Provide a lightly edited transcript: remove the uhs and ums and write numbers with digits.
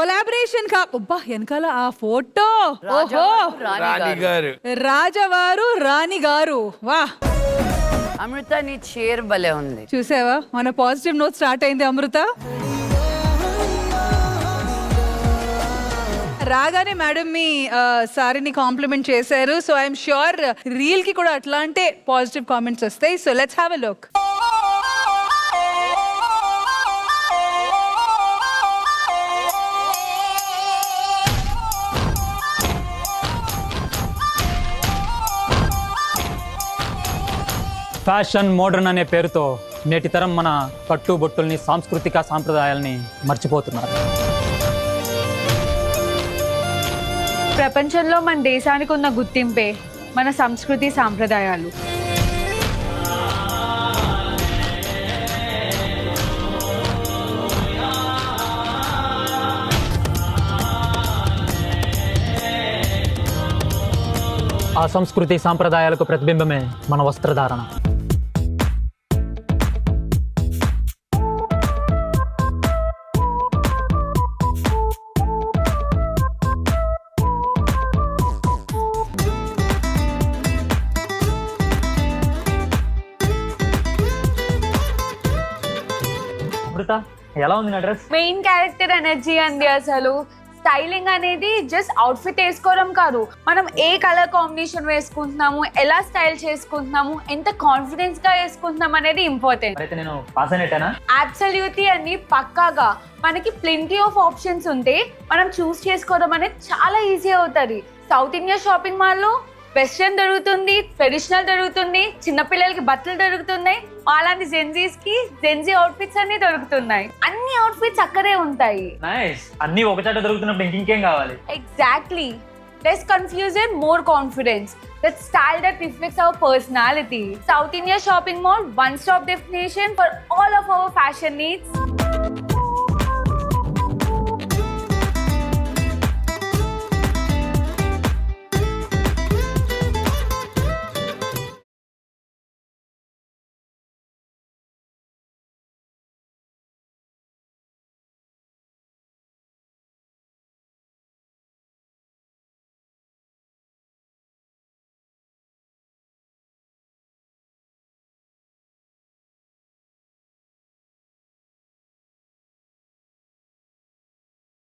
Collaboration అబ్బా వెనకాల ఆ ఫోటో ఓహో రాజవారు రాణి గారు వా అమృత నీ చీర భలే ఉంది. చూసావా మన పాజిటివ్ నోట్ స్టార్ట్ అయింది అమృత. రాగానే మేడం మీ సారీని కాంప్లిమెంట్ చేశారు. సో ఐఎమ్ ష్యూర్ రీల్ కి కూడా అట్లాంటి పాజిటివ్ కామెంట్స్ వస్తాయి. So let's have a look. Fashion modern అనే పేరుతో నేటి తరం మన కట్టుబొట్టుల్ని సాంస్కృతిక సాంప్రదాయాల్ని మర్చిపోతున్నారు. ప్రపంచంలో మన దేశానికి ఉన్న గుర్తింపే మన సంస్కృతి సాంప్రదాయాలు. ఆ సంస్కృతి సాంప్రదాయాలకు ప్రతిబింబమే మన వస్త్రధారణ. అమృత ఎలా ఉంది నా డ్రెస్? మెయిన్ క్యారెక్టర్ ఎనర్జీ అండి. అసలు స్టైలింగ్ అనేది జస్ట్ అవుట్ఫిట్ వేసుకోవడం కాదు, మనం ఏ కలర్ కాంబినేషన్ వేసుకుంటున్నాము, ఎలా స్టైల్ చేసుకుంటున్నాము, ఎంత కాన్ఫిడెన్స్ గా వేసుకుంటున్నాం అనేది ఇంపార్టెంట్. అయితే నేను పాస్ అయినట్టేనా? అబ్సల్యూట్లీ అండి, పక్కాగా. మనకి ప్లెంటీ ఆఫ్ ఆప్షన్స్ ఉంటే మనం చూస్ చేసుకోవడం అనేది చాలా ఈజీ అవుతుంది. సౌత్ ఇండియా షాపింగ్ మాల్లో వెస్ట్రన్ దొరుకుతుంది, ట్రెడిషనల్ దొరుకుతుంది, చిన్నపిల్లలకి బట్టలు దొరుకుతున్నాయి, అలాంటి జెన్జీస్ కి జెన్జీ అవుట్ఫిట్స్ అన్ని దొరుకుతున్నాయి. అన్ని అవుట్ఫిట్స్ అక్కడే ఉంటాయి. నైస్, అన్ని ఒకచాట దొరుకుతున్నప్పుడు ఇంకేం కావాలి? Exactly. Less confusion, more confidence. That style that reflects our personality. South India Shopping Mall, one-stop destination for all of our fashion needs.